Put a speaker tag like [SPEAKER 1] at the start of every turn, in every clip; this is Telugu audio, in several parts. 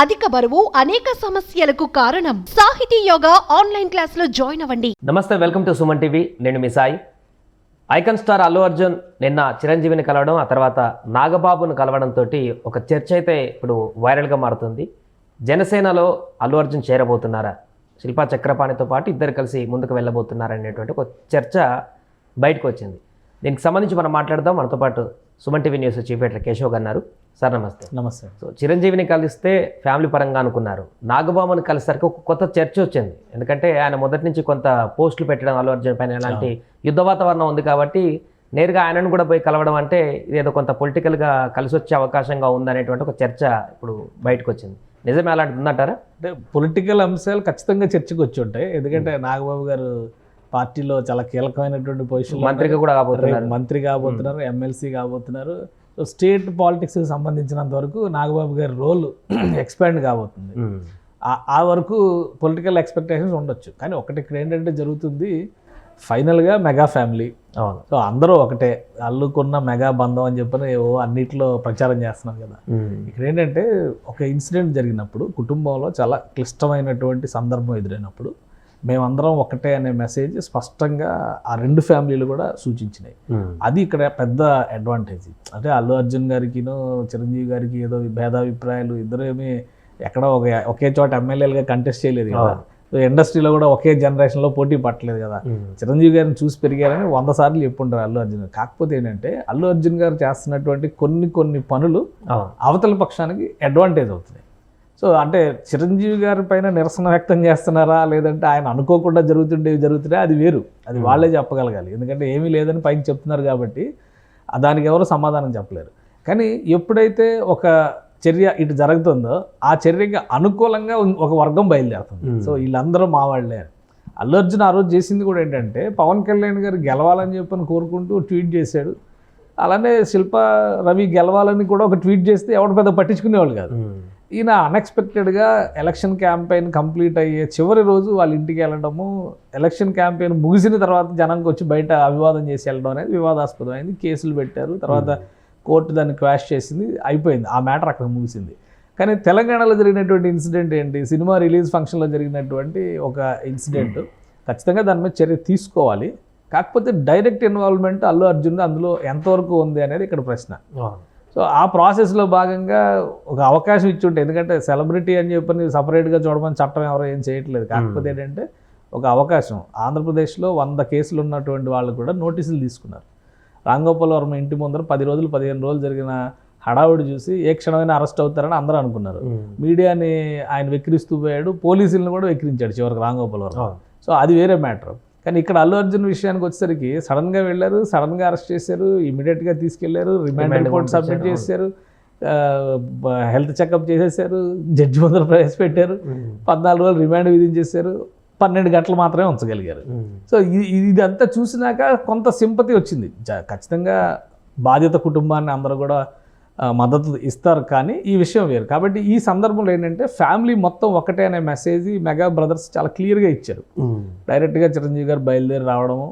[SPEAKER 1] అధిక బరువు అనేక సమస్యలకు కారణం. సాహితీ యోగా ఆన్లైన్ క్లాసులో జాయిన్ అవ్వండి.
[SPEAKER 2] నమస్తే, వెల్కమ్ టు సుమన్ టీవీ. నేను మీ సాయి. ఐకాన్ స్టార్ అల్లు అర్జున్ నిన్న చిరంజీవిని కలవడం, ఆ తర్వాత నాగబాబును కలవడంతో ఒక చర్చ అయితే ఇప్పుడు వైరల్గా మారుతుంది. జనసేనలో అల్లు అర్జున్ చేరబోతున్నారా, శిల్పా చక్రపాణితో పాటు ఇద్దరు కలిసి ముందుకు వెళ్ళబోతున్నారనేటువంటి ఒక చర్చ బయటకు వచ్చింది. దీనికి సంబంధించి మనం మాట్లాడదాం. మనతో పాటు Suman TV news chief editor Keshav అన్నారు. సార్ నమస్తే.
[SPEAKER 3] నమస్తే.
[SPEAKER 2] సో చిరంజీవిని కలిస్తే ఫ్యామిలీ పరంగా అనుకున్నారు, నాగబాబుని కలిసరికి ఒక కొత్త చర్చ వచ్చింది. ఎందుకంటే ఆయన మొదటి నుంచి కొంత పోస్టులు పెట్టడం అల్లు అర్జున్ పైన ఎలాంటి యుద్ధ వాతావరణం ఉంది కాబట్టి నేరుగా ఆయనను కూడా పోయి కలవడం అంటే ఇదేదో కొంత పొలిటికల్గా కలిసి వచ్చే అవకాశంగా ఉందనేటువంటి ఒక చర్చ ఇప్పుడు బయటకు వచ్చింది. నిజమే అలాంటిది ఉందంటారా?
[SPEAKER 3] అంటే పొలిటికల్ అంశాలు ఖచ్చితంగా చర్చకు వచ్చి ఉంటాయి. ఎందుకంటే నాగబాబు గారు పార్టీలో చాలా కీలకమైనటువంటి పొజిషన్,
[SPEAKER 2] మంత్రిగా కూడా కాబోతున్నారు,
[SPEAKER 3] మంత్రి కాబోతున్నారు, ఎమ్మెల్సీ కాబోతున్నారు. సో స్టేట్ పాలిటిక్స్కి సంబంధించినంత వరకు నాగబాబు గారి రోల్ ఎక్స్పాండ్ కాబోతుంది. ఆ వరకు పొలిటికల్ ఎక్స్పెక్టేషన్స్ ఉండొచ్చు. కానీ ఒకటి ఇక్కడ ఏంటంటే జరుగుతుంది, ఫైనల్గా మెగా ఫ్యామిలీ. సో అందరూ ఒకటే, అల్లుకున్న మెగా బంధం అని చెప్పని అన్నిట్లో ప్రచారం చేస్తున్నారు కదా. ఇక్కడ ఏంటంటే ఒక ఇన్సిడెంట్ జరిగినప్పుడు, కుటుంబంలో చాలా క్లిష్టమైనటువంటి సందర్భం ఎదురైనప్పుడు మేమందరం ఒకటే అనే మెసేజ్ స్పష్టంగా ఆ రెండు ఫ్యామిలీలు కూడా సూచించినాయి. అది ఇక్కడ పెద్ద అడ్వాంటేజ్. అంటే అల్లు అర్జున్ గారికిను చిరంజీవి గారికి ఏదో భేదాభిప్రాయాలు, ఇద్దరు ఏమి ఎక్కడ ఒకే చోట ఎమ్మెల్యేలుగా కంటెస్ట్ చేయలేదు కదా. ఇండస్ట్రీలో కూడా ఒకే జనరేషన్లో పోటీ పట్టలేదు కదా. చిరంజీవి గారిని చూసి పెరిగారని 100 సార్లు చెప్పుంటారు అల్లు అర్జున్ గారు. కాకపోతే ఏంటంటే అల్లు అర్జున్ గారు చేస్తున్నటువంటి కొన్ని పనులు అవతల పక్షానికి అడ్వాంటేజ్ అవుతున్నాయి. సో అంటే చిరంజీవి గారి పైన నిరసన వ్యక్తం చేస్తున్నారా, లేదంటే ఆయన అనుకోకుండా జరుగుతున్నాయి, అది వేరు. అది వాళ్ళే చెప్పగలగాలి. ఎందుకంటే ఏమీ లేదని పైకి చెప్తున్నారు కాబట్టి దానికి ఎవరు సమాధానం చెప్పలేరు. కానీ ఎప్పుడైతే ఒక చర్య ఇటు జరుగుతుందో ఆ చర్యకి అనుకూలంగా ఒక వర్గం బయలుదేరుతుంది. సో వీళ్ళందరూ మా వాళ్ళే. అల్లు అర్జున్ ఆ రోజు చేసింది కూడా ఏంటంటే పవన్ కళ్యాణ్ గారు గెలవాలని చెప్పని కోరుకుంటూ ట్వీట్ చేశాడు. అలానే శిల్పా రవి గెలవాలని కూడా ఒక ట్వీట్ చేస్తే ఎవరు పెద్ద పట్టించుకునేవాళ్ళు కాదు. ఈయన అన్ఎక్స్పెక్టెడ్గా ఎలక్షన్ క్యాంపెయిన్ కంప్లీట్ అయ్యే చివరి రోజు వాళ్ళ ఇంటికి వెళ్ళడము, ఎలక్షన్ క్యాంపెయిన్ ముగిసిన తర్వాత జనంకి వచ్చి బయట అభివాదం చేసి వెళ్ళడం అనేది వివాదాస్పదమైంది. కేసులు పెట్టారు, తర్వాత కోర్టు దాన్ని క్వాష్ చేసింది, అయిపోయింది. ఆ మ్యాటర్ అక్కడ ముగిసింది. కానీ తెలంగాణలో జరిగినటువంటి ఇన్సిడెంట్ ఏంటి, సినిమా రిలీజ్ ఫంక్షన్లో జరిగినటువంటి ఒక ఇన్సిడెంట్. ఖచ్చితంగా దాని మీద చర్య తీసుకోవాలి. కాకపోతే డైరెక్ట్ ఇన్వాల్వ్మెంట్ అల్లు అర్జున్ అందులో ఎంతవరకు ఉంది అనేది ఇక్కడ ప్రశ్న. సో ఆ ప్రాసెస్లో భాగంగా ఒక అవకాశం ఇచ్చి ఉంటే, ఎందుకంటే సెలబ్రిటీ అని చెప్పని సపరేట్గా చూడమని చట్టం ఎవరో ఏం చేయట్లేదు. కాకపోతే ఏంటంటే ఒక అవకాశం, ఆంధ్రప్రదేశ్లో 100 కేసులు ఉన్నటువంటి వాళ్ళు కూడా నోటీసులు తీసుకున్నారు. రాంగోపాల్ వర్మ ఇంటి ముందర 10 రోజులు 15 రోజులు జరిగిన హడావుడి చూసి ఏ క్షణమైనా అరెస్ట్ అవుతారని అందరూ అనుకున్నారు. మీడియాని ఆయన వెక్కిరిస్తూ పోయాడు, పోలీసులను కూడా వెక్కిరించాడు చివరికి రాంగోపాల్ వర్మ. సో అది వేరే మ్యాటర్. కానీ ఇక్కడ అల్లు అర్జున్ విషయానికి వచ్చేసరికి సడన్గా వెళ్ళారు, సడన్గా అరెస్ట్ చేశారు, ఇమీడియట్గా తీసుకెళ్లారు, రిమాండ్ రిపోర్ట్ సబ్మిట్ చేశారు, హెల్త్ చెకప్ చేసేసారు, జడ్జి ముందర ప్రవేశపెట్టారు, 14 రోజులు రిమాండ్ విధించేశారు, 12 గంటలు మాత్రమే ఉంచగలిగారు. సో ఇదంతా చూసినాక కొంత సింపతి వచ్చింది. ఖచ్చితంగా బాధిత కుటుంబాన్ని అందరూ కూడా మద్దతు ఇస్తారు, కానీ ఈ విషయం వేరు. కాబట్టి ఈ సందర్భంలో ఏంటంటే ఫ్యామిలీ మొత్తం ఒకటే అనే మెసేజ్ మెగా బ్రదర్స్ చాలా క్లియర్గా ఇచ్చారు. డైరెక్ట్గా చిరంజీవి గారు బయలుదేరి రావడము,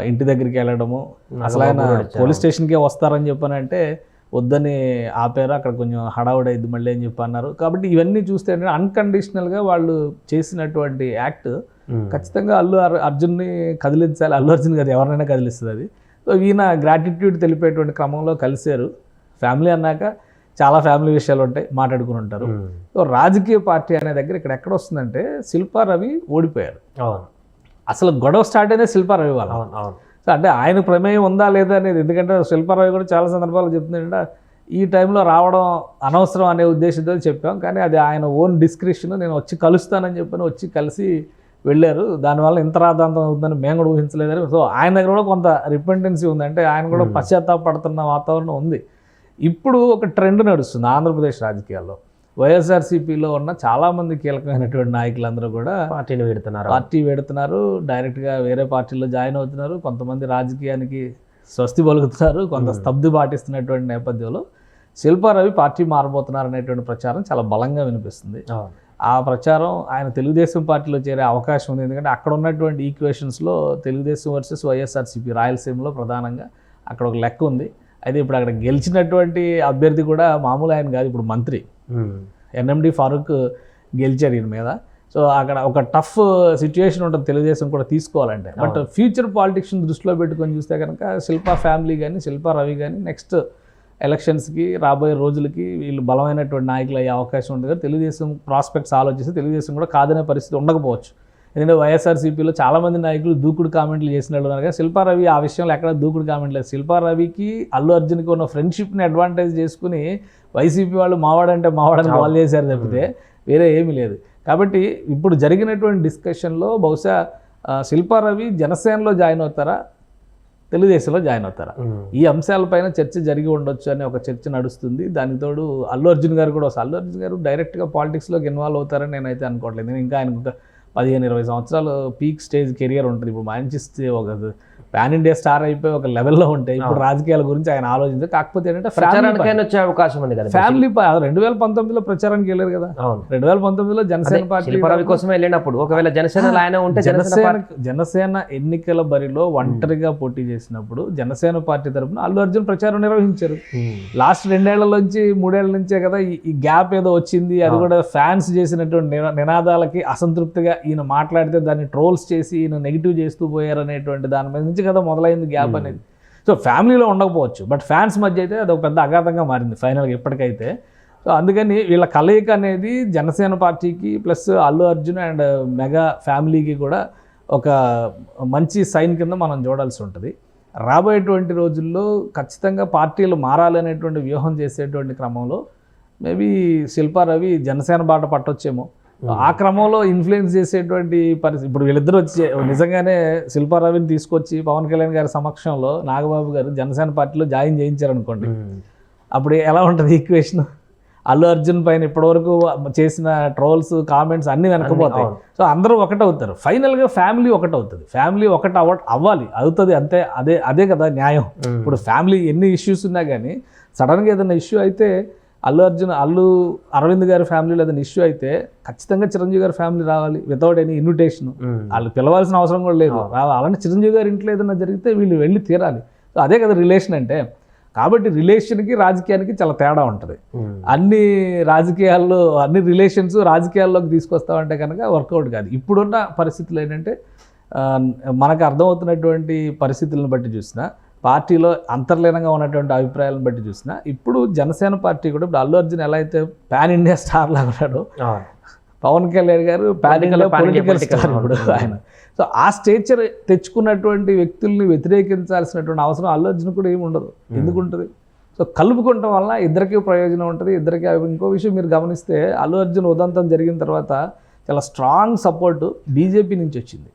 [SPEAKER 3] ఇంటి దగ్గరికి వెళ్ళడము, అసలు ఆయన పోలీస్ స్టేషన్కే వస్తారని చెప్పానంటే వద్దని ఆపారు. అక్కడ కొంచెం హడావుడైద్ది మళ్ళీ అని చెప్పి అన్నారు. కాబట్టి ఇవన్నీ చూస్తే ఏంటంటే అన్కండిషనల్గా వాళ్ళు చేసినటువంటి యాక్ట్ ఖచ్చితంగా అల్లు అర్జున్ని కదిలించాలి. అల్లు అర్జున్ కదా ఎవరినైనా కదిలిస్తుంది అది. సో ఈయన గ్రాటిట్యూడ్ తెలిపేటువంటి క్రమంలో కలిశారు. ఫ్యామిలీ అన్నాక చాలా ఫ్యామిలీ విషయాలు ఉంటాయి, మాట్లాడుకుని ఉంటారు. సో రాజకీయ పార్టీ అనే దగ్గర ఇక్కడ ఎక్కడ వస్తుందంటే శిల్పా రవి ఓడిపోయారు. అసలు గొడవ స్టార్ట్ అయినా శిల్పా రవి వాళ్ళ. సో అంటే ఆయన ప్రమేయం ఉందా లేదా అనేది, ఎందుకంటే శిల్పా రవి కూడా చాలా సందర్భాలు చెప్తుందంటే ఈ టైంలో రావడం అనవసరం అనే ఉద్దేశంతో చెప్పాం, కానీ అది ఆయన ఓన్ డిస్క్రిప్షన్. నేను వచ్చి కలుస్తానని చెప్పని వచ్చి కలిసి వెళ్ళారు, దానివల్ల ఇంత రాద్ధాంతం అవుతుందని మేము కూడా ఊహించలేదని. సో ఆయన దగ్గర కూడా కొంత రిపెంటెన్సీ ఉంది, అంటే ఆయన కూడా పశ్చాత్తాపడుతున్న వాతావరణం ఉంది. ఇప్పుడు ఒక ట్రెండ్ నడుస్తుంది ఆంధ్రప్రదేశ్ రాజకీయాల్లో. వైఎస్ఆర్సీపీలో ఉన్న చాలామంది కీలకమైనటువంటి నాయకులందరూ కూడా పార్టీ పెడుతున్నారు, డైరెక్ట్గా వేరే పార్టీలో జాయిన్ అవుతున్నారు. కొంతమంది రాజకీయానికి స్వస్తి పలుకుతున్నారు, కొంత స్తబ్ది పాటిస్తున్నటువంటి నేపథ్యంలో శిల్పా రవి పార్టీ మారబోతున్నారు అనేటువంటి ప్రచారం చాలా బలంగా వినిపిస్తుంది. ఆ ప్రచారం ఆయన తెలుగుదేశం పార్టీలో చేరే అవకాశం ఉంది. ఎందుకంటే అక్కడ ఉన్నటువంటి ఈక్వేషన్స్లో తెలుగుదేశం వర్సెస్ వైఎస్ఆర్సీపీ రాయలసీమలో ప్రధానంగా అక్కడ ఒక లెక్క ఉంది. అయితే ఇప్పుడు అక్కడ గెలిచినటువంటి అభ్యర్థి కూడా మామూలు ఆయన కాదు, ఇప్పుడు మంత్రి. ఎన్ఎండి ఫారూక్ గెలిచారు ఈయన మీద. సో అక్కడ ఒక టఫ్ సిచ్యుయేషన్ ఉంటుంది తెలుగుదేశం కూడా తీసుకోవాలంటే. బట్ ఫ్యూచర్ పాలిటిక్స్ని దృష్టిలో పెట్టుకొని చూస్తే కనుక శిల్పా ఫ్యామిలీ కానీ శిల్పా రవి కానీ నెక్స్ట్ ఎలక్షన్స్కి రాబోయే రోజులకి వీళ్ళు బలమైనటువంటి నాయకులు అయ్యే అవకాశం ఉంటుంది. తెలుగుదేశం ప్రాస్పెక్ట్స్ ఆలోచిస్తే తెలుగుదేశం కూడా కాదనే పరిస్థితి ఉండకపోవచ్చు. ఎందుకంటే వైఎస్ఆర్సీపీలో చాలామంది నాయకులు దూకుడు కామెంట్లు చేసిన వాళ్ళు ఉన్నారు. శిల్పా రవి ఆ విషయంలో ఎక్కడ దూకుడు కామెంట్ లేదు. శిల్పా రవికి అల్లు అర్జున్కి ఉన్న ఫ్రెండ్షిప్ని అడ్వాంటేజ్ చేసుకుని వైసీపీ వాళ్ళు మావాడంటే మావాడని కాల్ చేశారు తప్పితే వేరే ఏమీ లేదు. కాబట్టి ఇప్పుడు జరిగినటువంటి డిస్కషన్లో బహుశా శిల్పా రవి జనసేనలో జాయిన్ అవుతారా, తెలుగుదేశంలో జాయిన్ అవుతారా, ఈ అంశాలపైన చర్చ జరిగి ఉండొచ్చు అనే ఒక చర్చ నడుస్తుంది. దానికి తోడు అల్లు అర్జున్ గారు కూడా వస్తారు. అల్లు అర్జున్ గారు డైరెక్ట్గా పాలిటిక్స్లోకి ఇన్వాల్వ్ అవుతారని నేనైతే అనుకోవట్లేదు. ఇంకా ఆయనకు ఒక 15-20 సంవత్సరాలు పీక్ స్టేజ్ కెరియర్ ఉంటుంది. ఇప్పుడు మంచి ఒక పాన్ ఇండియా స్టార్ అయిపోయి ఒక లెవెల్లో ఉంటే ఇప్పుడు రాజకీయాల గురించి ఆయన ఆలోచించారు. కాకపోతే ఏంటంటే
[SPEAKER 2] వచ్చే అవకాశం ఉంది కదా.
[SPEAKER 3] ఫ్యామిలీ 2019లో ప్రచారానికి వెళ్ళారు కదా. 2019లో జనసేన పార్టీ
[SPEAKER 2] కోసం వెళ్ళినప్పుడు ఒకవేళ జనసేన ఆయన ఉంటే
[SPEAKER 3] జనసేన ఎన్నికల బరిలో ఒంటరిగా పోటీ చేసినప్పుడు జనసేన పార్టీ తరఫున అల్లు అర్జున్ ప్రచారం నిర్వహించారు. లాస్ట్ 2 ఏళ్ల నుంచి 3 ఏళ్ల నుంచే కదా ఈ గ్యాప్ ఏదో వచ్చింది. అది కూడా ఫ్యాన్స్ చేసినటువంటి నినాదాలకి అసంతృప్తిగా ఈయన మాట్లాడితే దాన్ని ట్రోల్స్ చేసి ఈయన నెగిటివ్ చేస్తూ పోయారు అనేటువంటి దాని మీద నుంచి కదా మొదలైంది గ్యాప్ అనేది. సో ఫ్యామిలీలో ఉండకపోవచ్చు, బట్ ఫ్యాన్స్ మధ్య అయితే అది ఒక పెద్ద అఘాతంగా మారింది ఫైనల్గా ఇప్పటికైతే. సో అందుకని వీళ్ళ కలయిక అనేది జనసేన పార్టీకి plus Allu Arjun and mega ఫ్యామిలీకి కూడా ఒక మంచి సైన్ కింద మనం చూడాల్సి ఉంటుంది. రాబోయేటువంటి రోజుల్లో ఖచ్చితంగా పార్టీలు మారాలనేటువంటి వ్యూహం చేసేటువంటి క్రమంలో మేబీ శిల్పా రవి జనసేన బాట పట్టొచ్చేమో. ఆ క్రమంలో ఇన్ఫ్లుయెన్స్ చేసేటువంటి పరిస్థితి ఇప్పుడు వీళ్ళిద్దరూ వచ్చి నిజంగానే శిల్పా రవిని తీసుకొచ్చి పవన్ కళ్యాణ్ గారి సమక్షంలో నాగబాబు గారు జనసేన పార్టీలో జాయిన్ చేయించారనుకోండి, అప్పుడు ఎలా ఉంటుంది ఈక్వేషన్? అల్లు అర్జున్ పైన ఇప్పటివరకు చేసిన ట్రోల్స్ కామెంట్స్ అన్నీ వెనకపోతాయి. సో అందరూ ఒకటవుతారు. ఫైనల్గా ఫ్యామిలీ ఒకటవుతుంది. ఫ్యామిలీ అవ్వాలి, అవుతుంది, అంతే. అదే కదా న్యాయం. ఇప్పుడు ఫ్యామిలీ ఎన్ని ఇష్యూస్ ఉన్నా కానీ సడన్గా ఏదైనా ఇష్యూ అయితే అల్లు అరవింద్ గారి ఫ్యామిలీలో ఏదైనా ఇష్యూ అయితే ఖచ్చితంగా చిరంజీవి గారి ఫ్యామిలీ రావాలి వితౌట్ ఎనీ ఇన్విటేషన్. వాళ్ళు పిలవాల్సిన అవసరం కూడా లేదు, రావాలి. అలాంటి చిరంజీవి గారి ఇంట్లో ఏదైనా జరిగితే వీళ్ళు వెళ్ళి తీరాలి. సో అదే కదా రిలేషన్ అంటే. కాబట్టి రిలేషన్కి రాజకీయానికి చాలా తేడా ఉంటుంది. అన్ని రాజకీయాల్లో అన్ని రిలేషన్స్ రాజకీయాల్లోకి తీసుకొస్తామంటే కనుక వర్కౌట్ కాదు. ఇప్పుడున్న పరిస్థితులు ఏంటంటే మనకు అర్థమవుతున్నటువంటి పరిస్థితులను బట్టి చూసినా, పార్టీలో అంతర్లీనంగా ఉన్నటువంటి అభిప్రాయాలను బట్టి చూసినా, ఇప్పుడు జనసేన పార్టీ కూడా ఇప్పుడు అల్లు అర్జున్ ఎలా అయితే పాన్ ఇండియా స్టార్ లాగా ఉన్నాడో, పవన్ కళ్యాణ్ గారు పాన్ ఇండియా పొలిటికల్ స్టార్ ఇప్పుడు ఆయన. సో ఆ స్టేచర్ తెచ్చుకున్నటువంటి వ్యక్తుల్ని వ్యతిరేకించాల్సినటువంటి అవసరం అల్లు అర్జున్ కూడా ఏమి ఉండదు. ఎందుకుంటుంది? సో కలుపుకుంటాం వల్ల ఇద్దరికీ ప్రయోజనం ఉంటుంది. ఇద్దరికి ఇంకో విషయం మీరు గమనిస్తే అల్లు అర్జున్ ఉదంతం జరిగిన తర్వాత చాలా స్ట్రాంగ్ సపోర్ట్ బీజేపీ నుంచి వచ్చింది.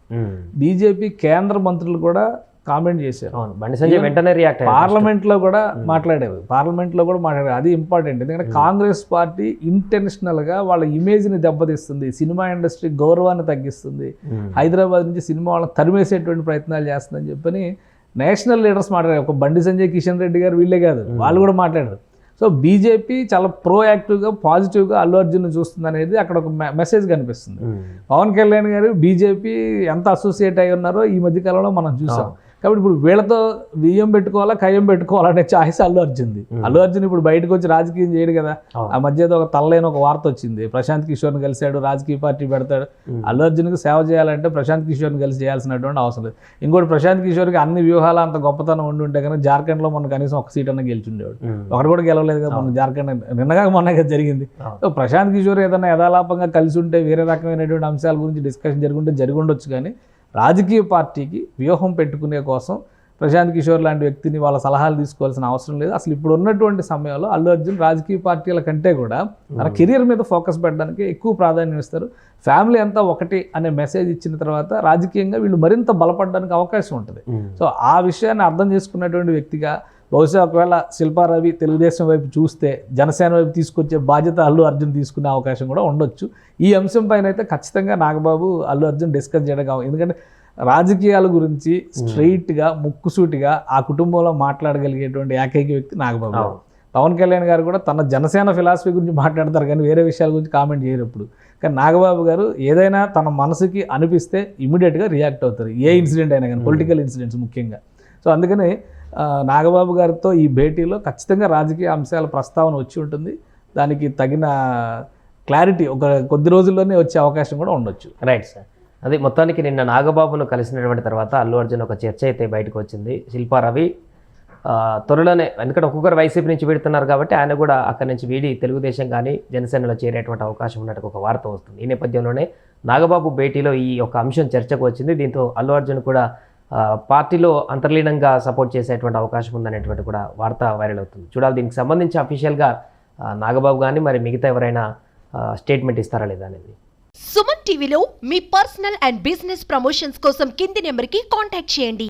[SPEAKER 3] బీజేపీ కేంద్ర మంత్రులు కూడా కామెంట్ చేశారు.
[SPEAKER 2] బండి సంజయ్ వెంటనే రియాక్ట్ అయ్యారు.
[SPEAKER 3] పార్లమెంట్లో కూడా మాట్లాడారు. అది ఇంపార్టెంట్. ఎందుకంటే కాంగ్రెస్ పార్టీ ఇంటెన్షనల్గా వాళ్ళ ఇమేజ్ని దెబ్బతీస్తుంది, సినిమా ఇండస్ట్రీ గౌరవాన్ని తగ్గిస్తుంది, హైదరాబాద్ నుంచి సినిమా వాళ్ళని తరిమేసేటువంటి ప్రయత్నాలు చేస్తుందని చెప్పని నేషనల్ లీడర్స్ మాట్లాడారు. ఒక బండి సంజయ్, కిషన్ రెడ్డి గారు వీళ్ళే కాదు, వాళ్ళు కూడా మాట్లాడారు. సో బీజేపీ చాలా ప్రోయాక్టివ్గా పాజిటివ్గా అల్లు అర్జున్ చూస్తుంది అనేది అక్కడ ఒక మెసేజ్ కనిపిస్తుంది. పవన్ కళ్యాణ్ గారు బీజేపీ ఎంత అసోసియేట్ అయి ఉన్నారో ఈ మధ్యకాలంలో మనం చూసాం. కాబట్టి ఇప్పుడు వీళ్ళతో బియ్యం పెట్టుకోవాలా కయ్యం పెట్టుకోవాలనే ఛాయిస్ అల్లు అర్జున్ది. అల్లు అర్జున్ ఇప్పుడు బయటకు వచ్చి రాజకీయం చేయడు కదా. ఆ మధ్య ఒక తల్లైన ఒక వార్త వచ్చింది, ప్రశాంత్ కిషోర్ని కలిశాడు, రాజకీయ పార్టీ పెడతాడు. అల్లు అర్జున్కి సేవ చేయాలంటే ప్రశాంత్ కిషోర్ని కలిసి చేయాల్సినటువంటి అవసరం లేదు. ఇంకోటి ప్రశాంత్ కిషోర్కి అన్ని వ్యూహాలు అంత గొప్పతనం ఉంటే కనుక జార్ఖండ్లో మొన్న కనీసం ఒక సీట్ అన్న గెలిచిండేవాడు. ఒకటి కూడా గెలవలేదు కదా మొన్న జార్ఖండ్, నిన్నగా మొన్న జరిగింది. సో ప్రశాంత్ కిషోర్ ఏదైనా యథాలాపంగా కలిసి ఉంటే వేరే రకమైనటువంటి అంశాల గురించి డిస్కషన్ జరిగి ఉండొచ్చు. కానీ రాజకీయ పార్టీకి వ్యూహం పెట్టుకునే కోసం ప్రశాంత్ కిషోర్ లాంటి వ్యక్తిని వాళ్ళ సలహాలు తీసుకోవాల్సిన అవసరం లేదు. అసలు ఇప్పుడు ఉన్నటువంటి సమయంలో అల్లు అర్జున్ రాజకీయ పార్టీల కంటే కూడా తన కెరీర్ మీద ఫోకస్ పెట్టడానికి ఎక్కువ ప్రాధాన్యం ఇస్తారు. ఫ్యామిలీ అంతా ఒకటి అనే మెసేజ్ ఇచ్చిన తర్వాత రాజకీయంగా వీళ్ళు మరింత బలపడడానికి అవకాశం ఉంటుంది. సో ఆ విషయాన్ని అర్థం చేసుకున్నటువంటి వ్యక్తిగా బహుశా ఒకవేళ శిల్పా రవి తెలుగుదేశం వైపు చూస్తే జనసేన వైపు తీసుకొచ్చే బాధ్యత అల్లు అర్జున్ తీసుకునే అవకాశం కూడా ఉండొచ్చు. ఈ అంశం పైన అయితే ఖచ్చితంగా నాగబాబు అల్లు అర్జున్ డిస్కస్ చేయడం. ఎందుకంటే రాజకీయాల గురించి స్ట్రైట్గా ముక్కుసూటిగా ఆ కుటుంబంలో మాట్లాడగలిగేటువంటి ఏకైక వ్యక్తి నాగబాబు. పవన్ కళ్యాణ్ గారు కూడా తన జనసేన ఫిలాసఫీ గురించి మాట్లాడతారు కానీ వేరే విషయాల గురించి కామెంట్ చేయరు ఎప్పుడు. కానీ నాగబాబు గారు ఏదైనా తన మనసుకి అనిపిస్తే ఇమీడియట్గా రియాక్ట్ అవుతారు, ఏ ఇన్సిడెంట్ అయినా కానీ, పొలిటికల్ ఇన్సిడెంట్స్ ముఖ్యంగా. సో అందుకని నాగబాబు గారితో ఈ భేటీలో ఖచ్చితంగా రాజకీయ అంశాల ప్రస్తావన వచ్చి ఉంటుంది. దానికి తగిన క్లారిటీ ఒక కొద్ది రోజుల్లోనే వచ్చే అవకాశం కూడా ఉండొచ్చు.
[SPEAKER 2] Right sir. అదే మొత్తానికి నిన్న నాగబాబును కలిసినటువంటి తర్వాత అల్లు అర్జున్ ఒక చర్చ అయితే బయటకు వచ్చింది. శిల్పా రవి త్వరలోనే, ఎందుకంటే ఒక్కొక్కరు వైసీపీ నుంచి వీడుతున్నారు కాబట్టి ఆయన కూడా అక్కడి నుంచి వీడి తెలుగుదేశం కానీ జనసేనలో చేరేటువంటి అవకాశం ఉన్నట్టు ఒక వార్త వస్తుంది. ఈ నేపథ్యంలోనే నాగబాబు భేటీలో ఈ యొక్క అంశం చర్చకు వచ్చింది. దీంతో అల్లు అర్జున్ కూడా పార్టీలో అంతర్లీనంగా సపోర్ట్ చేసేటువంటి అవకాశం ఉందనేటువంటి కూడా వార్త వైరల్ అవుతుంది. చూడాలి దీనికి సంబంధించి అఫీషియల్గా నాగబాబు కానీ మరి మిగతా ఎవరైనా స్టేట్మెంట్ ఇస్తారా లేదా అనేది.
[SPEAKER 1] సుమన్ టీవీలో మీ పర్సనల్ అండ్ బిజినెస్ ప్రమోషన్స్ కోసం కింది నెంబర్కి కాంటాక్ట్ చేయండి.